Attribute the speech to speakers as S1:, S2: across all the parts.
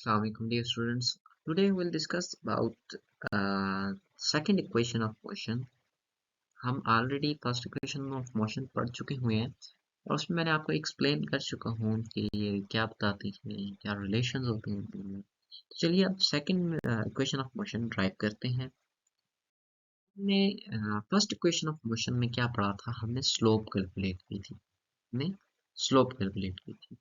S1: Assalamualaikum dear students. Today we'll discuss about second equation of motion. हम already first equation of motion पढ़ चुके हुए हैं और उसमें मैंने आपको एक्सप्लेन कर चुका हूँ कि ये क्या बताती है, क्या रिलेशंस होते हैं इनमें। तो चलिए अब second equation of motion drive करते हैं। हमने फर्स्ट इक्वेशन ऑफ मोशन में क्या पढ़ा था, हमने स्लोप कैलकुलेट की थी।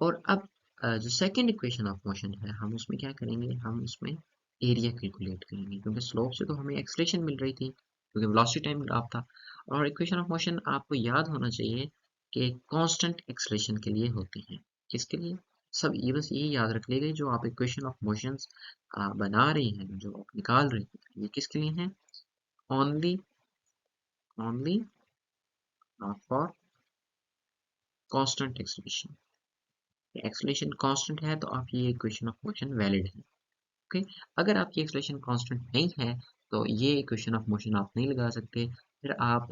S1: और अब जो सेकंड इक्वेशन ऑफ मोशन है हम उसमें क्या करेंगे, हम उसमें एरिया कैलकुलेट करेंगे क्योंकि स्लोप से तो हमें एक्सलेशन मिल रही थी क्योंकि वेलोसिटी टाइम ग्राफ था। और इक्वेशन ऑफ मोशन आपको याद होना चाहिए कि कांस्टेंट एक्सलेशन के लिए होती है। किसके लिए? सब ये बस यही याद रख लीजिए, जो आप इक्वेशन ऑफ मोशंस बना रही हैं, जो आप निकाल रही हैं, ये किसके लिए हैं? Only only for constant acceleration. Acceleration constant है तो आप ये इक्वेशन ऑफ मोशन वैलिड है। ओके, अगर आपकी एक्सलेशन कांस्टेंट नहीं है तो ये इक्वेशन ऑफ मोशन आप नहीं लगा सकते। फिर आप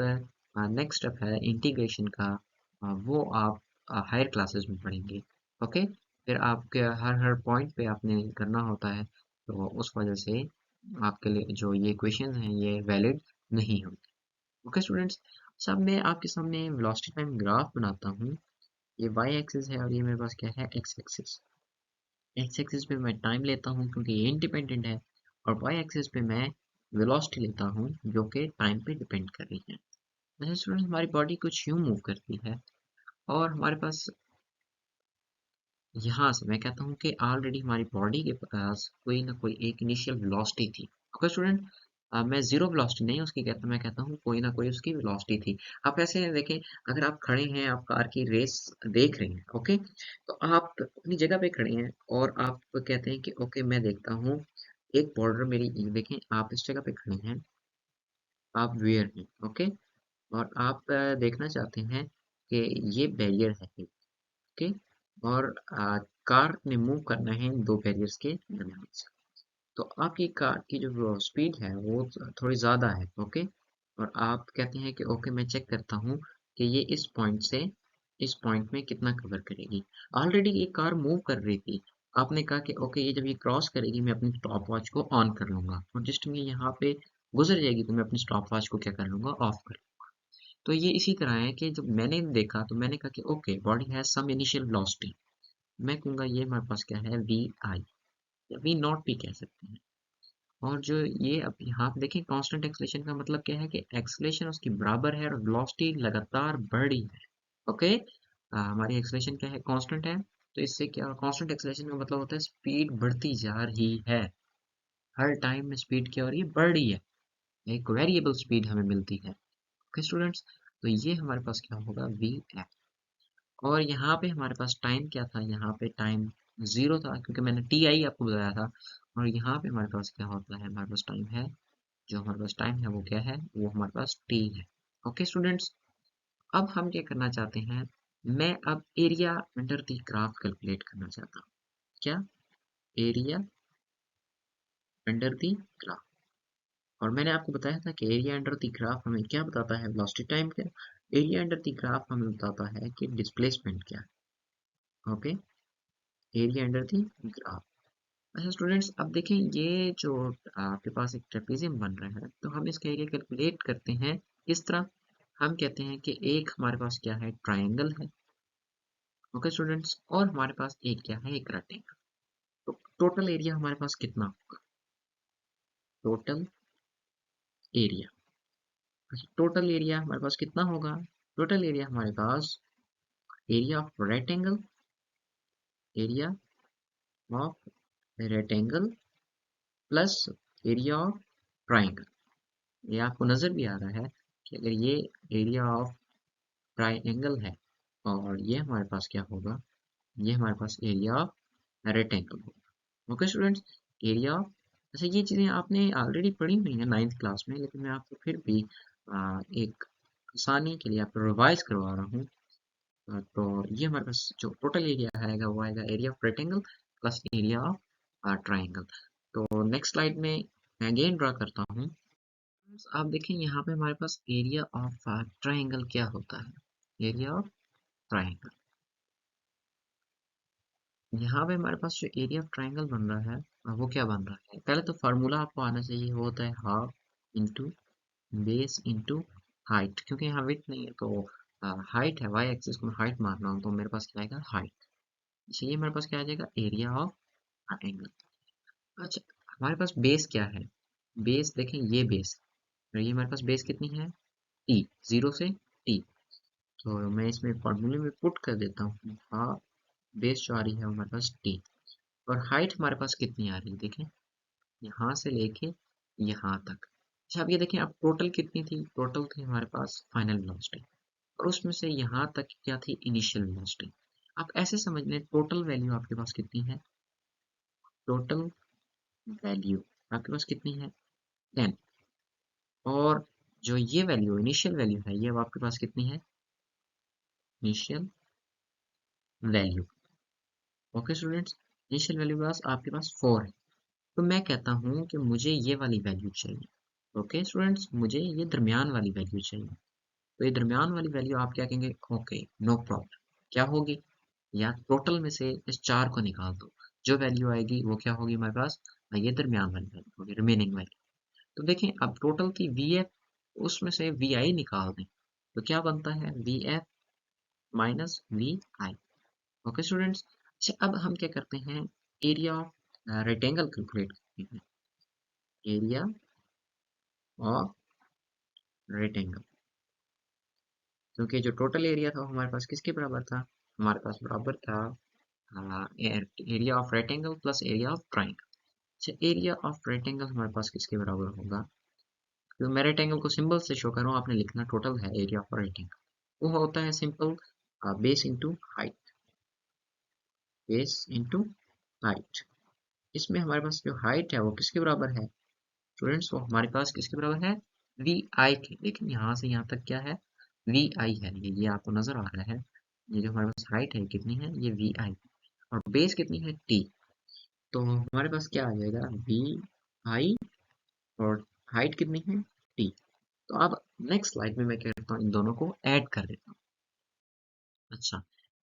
S1: नेक्स्ट स्टेप है इंटीग्रेशन का, वो आप हायर क्लासेस में पढ़ेंगे। ओके, फिर आपके हर पॉइंट पे आपने करना होता है, तो उस वजह से आपके लिए जो ये इक्वेशन हैं ये वैलिड नहीं होती। ओके स्टूडेंट्स, सब मैं आपके सामने वेलोसिटी टाइम ग्राफ बनाता हूँ। ये वाई एक्सिस है और ये मेरे पास क्या है, एक्स एक्सिस। एक्स एक्सिस पे मैं टाइम लेता हूँ क्योंकि ये इंडिपेंडेंट है, और वाई एक्सिस पे मैं वेलोसिटी लेता हूँ जो कि टाइम पे डिपेंड कर रही है। जैसे स्टूडेंट हमारी बॉडी कुछ यूं मूव करती है और हमारे पास यहाँ से मैं कहता हूँ कि ऑलरेडी हमारी बॉडी के पास कोई ना कोई एक इनिशियल वेलोसिटी थी। ओके स्टूडेंट, मैं जीरो वेलोसिटी नहीं उसकी कहता, मैं कहता हूँ कोई ना कोई उसकी वेलोसिटी थी। आप ऐसे देखें, अगर आप खड़े हैं, आप कार की रेस देख रहे हैं, ओके, तो आप अपनी जगह पे खड़े हैं और आप कहते हैं कि ओके मैं देखता हूँ एक बॉर्डर मेरी, ये देखें आप इस जगह पे खड़े हैं, आप वेयर हैं, ओके, और आप देखना चाहते हैं कि ये बैरियर है, ओके, और कार ने मूव करना है इन दो बैरियर्स के दरमियान से। तो आपकी कार की जो स्पीड है वो थोड़ी ज़्यादा है, ओके, और आप कहते हैं कि ओके मैं चेक करता हूँ कि ये इस पॉइंट से इस पॉइंट में कितना कवर करेगी। ऑलरेडी ये कार मूव कर रही थी, आपने कहा कि ओके ये जब ये क्रॉस करेगी मैं अपनी स्टॉप वॉच को ऑन कर लूंगा, और जिस टाइम ये यहाँ पे गुजर जाएगी तो मैं अपनी स्टॉप वॉच को क्या कर लूंगा, ऑफ कर। तो ये इसी तरह है कि जब मैंने देखा तो मैंने कहा कि okay body has some initial velocity, मैं कहूँगा ये हमारे पास क्या है, वी आई या वी नॉट भी कह सकते हैं। और जो ये अब यहाँ पे देखें, कांस्टेंट एक्सेलेरेशन का मतलब क्या है कि एक्सेलेरेशन उसकी बराबर है और वेलोसिटी लगातार बढ़ रही है। ओके, हमारी एक्सेलेरेशन क्या है, कांस्टेंट है, तो इससे क्या, कांस्टेंट एक्सेलेरेशन का मतलब होता है स्पीड बढ़ती जा रही है, हर टाइम में स्पीड क्या हो रही है, बढ़ रही है, एक वेरिएबल स्पीड हमें मिलती है। ओके स्टूडेंट्स, तो ये हमारे पास क्या होगा, वी एफ। और यहाँ पे हमारे पास टाइम क्या था, यहाँ पे टाइम जीरो था क्योंकि मैंने टी आई आपको बताया था। और यहाँ पे हमारे पास क्या होता है, हमारे पास टाइम है, जो हमारे पास टाइम है वो क्या है, वो हमारे पास टी है। ओके स्टूडेंट्स, अब हम क्या करना चाहते हैं, मैं अब area under the graph calculate करना चाहता हूँ। क्या? Area under the graph. और मैंने आपको बताया था कि एरिया अंडर द ग्राफ हमें क्या बताता है, वेलोसिटी टाइम क्या। एरिया अंडर द ग्राफ हमें बताता है कि डिस्प्लेसमेंट क्या है। Okay, area under the graph. अच्छा स्टूडेंट्स, अब देखें ये जो आपके पास एक ट्रेपेजियम बन रहा है, तो हम इसका एरिया कैलकुलेट करते हैं इस तरह। हम कहते हैं कि एक हमारे पास क्या है, ट्रायंगल है। ओके स्टूडेंट्स, और हमारे पास एक क्या है, एक रेक्टेंगल। तो टोटल एरिया हमारे पास कितना होगा, टोटल एरिया। अच्छा, टोटल एरिया हमारे पास कितना होगा, टोटल एरिया हमारे पास, area of rectangle, area of rectangle plus area of triangle. ये आपको नजर भी आ रहा है कि अगर ये एरिया ऑफ ट्रायंगल है और ये हमारे पास क्या होगा, ये हमारे पास एरिया ऑफ रेक्टेंगल होगा। ओके स्टूडेंट्स, एरिया ऑफ, अच्छा ये चीज़ें आपने ऑलरेडी पढ़ी हुई हैं नाइन्थ क्लास में, लेकिन मैं आपको फिर भी एक आसानी के लिए आपको रिवाइज करवा रहा हूँ। तो ये हमारे पास जो टोटल एरिया आएगा वो आएगा area of rectangle plus area of triangle. तो नेक्स्ट स्लाइड में मैं अगेन ड्रा करता हूँ। आप देखें यहाँ पे हमारे पास एरिया ऑफ ट्रायंगल क्या होता है, एरिया ऑफ ट्रायंगल। यहाँ पे हमारे पास जो एरिया ऑफ ट्राइंगल बन रहा है वो क्या बन रहा है, पहले तो फार्मूला आपको आना चाहिए, वो होता है half into base into height, क्योंकि यहाँ विड्थ नहीं है तो हाइट है, वाई एक्सिस को मैं हाइट मान रहा हूँ तो मेरे पास क्या आएगा हाइट, इसलिए हमारे पास क्या आ जाएगा एरिया ऑफ एंगल। अच्छा, हमारे पास बेस क्या है, बेस देखें ये बेस, और ये हमारे पास बेस कितनी है टी, जीरो से टी, तो मैं इसमें फॉर्मूले में पुट कर देता हूँ, हाँ बेस जो आ रही है वो हमारे पास टी, और हाइट हमारे पास कितनी आ रही है देखें, यहाँ से लेके यहाँ तक। अच्छा अब ये देखें, अब टोटल कितनी थी, टोटल थी हमारे पास फाइनल वेलोसिटी, और उसमें से यहाँ तक क्या थी इनिशियल वेलोसिटी। आप ऐसे समझ लें टोटल वैल्यू आपके पास कितनी है, टोटल वैल्यू आपके पास कितनी है 10, और जो ये वैल्यू इनिशियल वैल्यू है ये अब आपके पास कितनी है, initial value, okay students, initial value pass आपके पास 4 है, तो मैं कहता हूँ कि मुझे ये वाली वैल्यू चाहिए, ओके स्टूडेंट्स मुझे ये दरमियान वाली वैल्यू चाहिए, तो ये दरमियान वाली वैल्यू आप क्या कहेंगे, ओके नो प्रॉब्लम, क्या होगी, या टोटल में से इस चार को निकाल दो, जो वैल्यू आएगी वो क्या होगी हमारे पास, ये दरमियान वाली वैल्यू होगी, रिमेनिंग वैल्यू। तो देखें अब टोटल थी वी एफ, उसमें से वी आई निकाल दें, तो क्या बनता है v F minus we I, okay students. अच्छा अब हम क्या करते हैं, एरिया ऑफ रेक्टेंगल कैलकुलेट करते हैं, एरिया ऑफ रेक्टेंगल, क्योंकि जो टोटल एरिया था वो हमारे पास किसके बराबर था, हमारे पास बराबर था area of rectangle plus area of triangle. अच्छा एरिया ऑफ रेक्टेंगल हमारे पास किसके बराबर होगा, तो मैं रेक्टेंगल को सिंबल से शो कर रहा हूँ, आपने लिखना टोटल है एरिया ऑफ रेक्टेंगल, वो होता है simple base into height, base into height, इसमें हमारे पास जो हाइट है वो किसके बराबर है स्टूडेंट्स, वो हमारे पास किसके बराबर है वी आई के, लेकिन यहाँ से यहाँ तक क्या है वी आई है, ये आपको नजर आ रहा है, ये जो हमारे पास हाइट है कितनी है ये वी आई, और बेस कितनी है टी, तो हमारे पास क्या आ जाएगा वी आई, और हाइट कितनी है टी, तो अब नेक्स्ट स्लाइड में मैं क्या करता हूँ इन दोनों को ऐड कर देता हूँ। अच्छा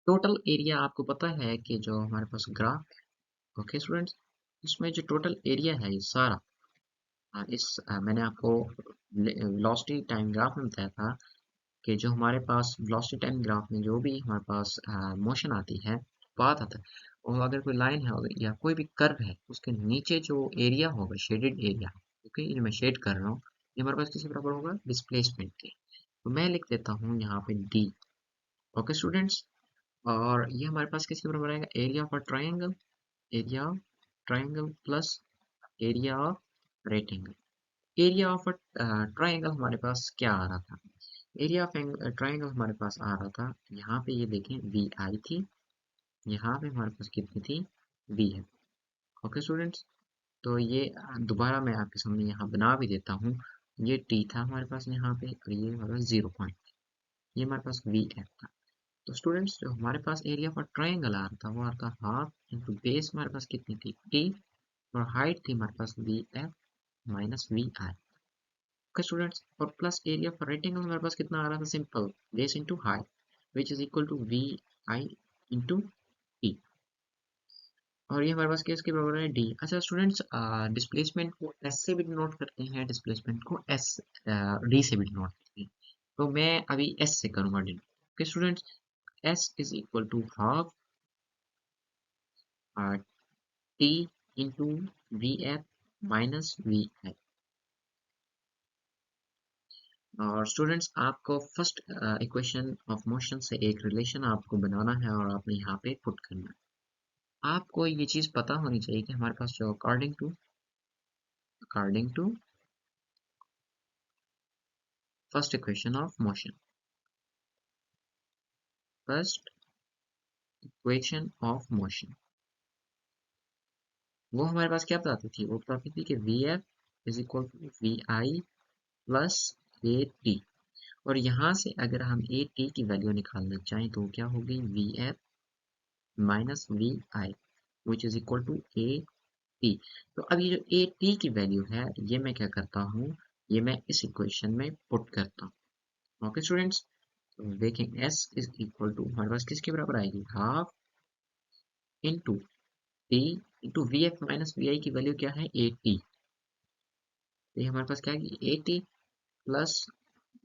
S1: टोटल एरिया आपको पता है कि जो हमारे पास ग्राफ, ओके स्टूडेंट्स, इसमें जो टोटल एरिया है ये सारा, मैंने आपको वेलोसिटी टाइम ग्राफ में बताया था कि जो हमारे पास वेलोसिटी टाइम ग्राफ में जो भी हमारे पास मोशन आती है, पाथ आता है, और अगर कोई लाइन है या कोई भी कर्व है उसके नीचे जो एरिया होगा शेडेड एरिया, ओके ये मैं शेड कर रहा हूँ, ये हमारे पास किसके बराबर होगा डिस्प्लेसमेंट के, तो मैं लिख देता हूँ यहाँ पे डी, ओके स्टूडेंट्स, और ये हमारे पास किसके बराबर आएगा area of triangle, area of triangle plus area of rectangle, area of triangle हमारे पास क्या आ रहा था, एरिया ऑफ ट्राइंगल हमारे पास आ रहा था, यहाँ पे ये देखें वी आई थी, यहाँ पे हमारे पास कितनी थी वी है, ओके स्टूडेंट्स, तो ये दोबारा मैं आपके सामने यहाँ बना भी देता हूँ, ये टी था हमारे पास यहाँ पे, और ये हमारे पास 0 पॉइंट, ये हमारे पास वी एफ था, तो स्टूडेंट्स जो हमारे पास एरिया फॉर ट्राइंगल आ रहा था वो आ रहा था हाफ इंटू बेस हमारे पास कितनी थी टी, और हाइट थी हमारे पास V F minus we I, okay students, और प्लस एरिया फॉर रेक्टेंगल हमारे पास कितना आ रहा था simple base into height which is equal to we I into T, और ये हमारे पास किसके बराबर है डी। अच्छा स्टूडेंट्स डिस्प्लेसमेंट को एस से भी डिनोट करते हैं, डिस्प्लेसमेंट को एस डी से भी डिनोट करते हैं, तो मैं अभी एस से करूंगा denote, okay students, S is equal to half T into V F minus we I, और स्टूडेंट्स आपको फर्स्ट इक्वेशन ऑफ मोशन से एक रिलेशन आपको बनाना है और आपने यहाँ पे पुट करना है, आपको ये चीज़ पता होनी चाहिए कि हमारे पास जो according to first equation of motion, first equation of motion, वो हमारे पास क्या बताती थी, वो बताती थी कि v f is equal to we i plus a t, और यहाँ से अगर हम ए टी की वैल्यू निकालना चाहें तो क्या होगी v F minus we i which is equal to a t, तो अब ये जो ए टी की वैल्यू है ये मैं क्या करता हूँ, ये मैं इस इक्वेशन में पुट करता हूँ, ओके स्टूडेंट्स, तो देखें एस इज इक्वल टू हमारे पास किसके बराबर आएगी half into T into V F minus we I की वैल्यू क्या है, ए टी। ये हमारे पास क्या है, a t plus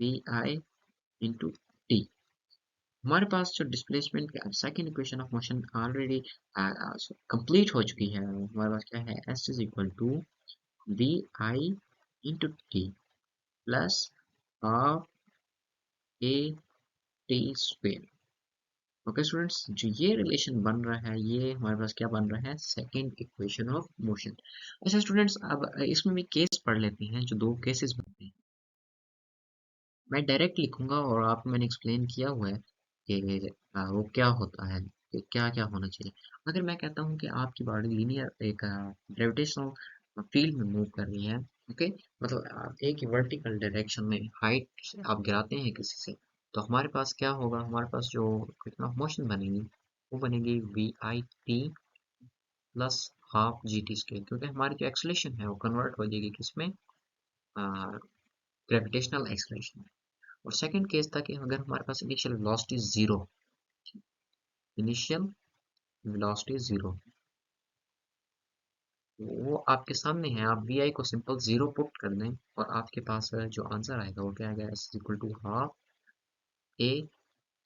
S1: v I into t. हमारे पास जो डिस्प्लेसमेंट का second equation of motion already complete हो चुकी है। हमारे पास क्या है, s is equal to we I into t plus half a t square. Okay students, जो ये रिलेशन बन रहा है ये हमारे पास क्या बन रहा है, सेकेंड इक्वेशन ऑफ मोशन। अच्छा स्टूडेंट्स, अब इसमें भी केस पढ़ लेते हैं, जो दो केसेस बनते हैं। मैं डायरेक्ट लिखूंगा और आपको मैंने एक्सप्लेन किया हुआ है कि वो क्या होता है, कि क्या क्या होना चाहिए। अगर मैं कहता हूँ कि आपकी बॉडी लीनियर एक ग्रेविटेशनल फील्ड में मूव कर रही है, ओके, मतलब एक ही वर्टिकल डायरेक्शन में हाइट से आप गिराते हैं किसी से, तो हमारे पास क्या होगा, हमारे पास जो इक्वेशन ऑफ मोशन बनेगी वो बनेगी v I T plus half ji t square, क्योंकि हमारी जो एक्सलेशन है वो कन्वर्ट हो जाएगी किसमें, ग्रेविटेशनल एक्सलेशन। और सेकंड केस था कि अगर हमारे पास initial velocity zero, initial velocity zero, वो आपके सामने है, आप वी आई को सिंपल जीरो पुट कर दें और आपके पास जो आंसर आएगा वो क्या आएगा, s equal to half a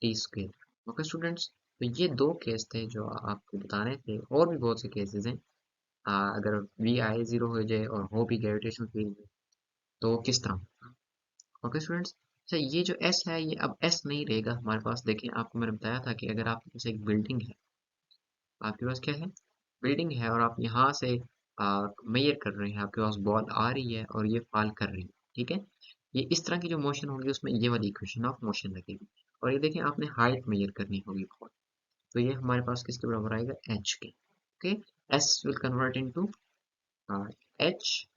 S1: t square. Okay students, तो ये दो केस थे जो आपको बताने थे, और भी बहुत से केसेस हैं। अगर वी आई जीरो हो जाए और हो भी ग्रेविटेशनल फील्ड में, तो किस तरह। ओके स्टूडेंट्स, अच्छा ये जो एस है ये अब एस नहीं रहेगा हमारे पास। देखिए आपको मैंने बताया था कि अगर आपके पास एक बिल्डिंग है, आपके पास क्या है, बिल्डिंग है, और आप यहाँ से मेजर कर रहे हैं, आपके पास बॉल आ रही है और ये फॉल कर रही है, ठीक है। ये इस तरह की जो मोशन होगी उसमें ये वाली इक्वेशन ऑफ मोशन लगेगी। और ये देखिए आपने हाइट मेजर करनी होगी बॉल, तो ये हमारे पास किसके बराबर आएगा, H K. Okay, S will convert into H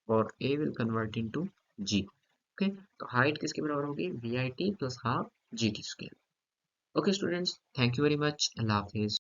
S1: और A will convert into G. Okay, तो हाइट किसके बराबर होगी, V I T plus half ji T square. Okay students, thank you very much, अल्लाह हाफिज।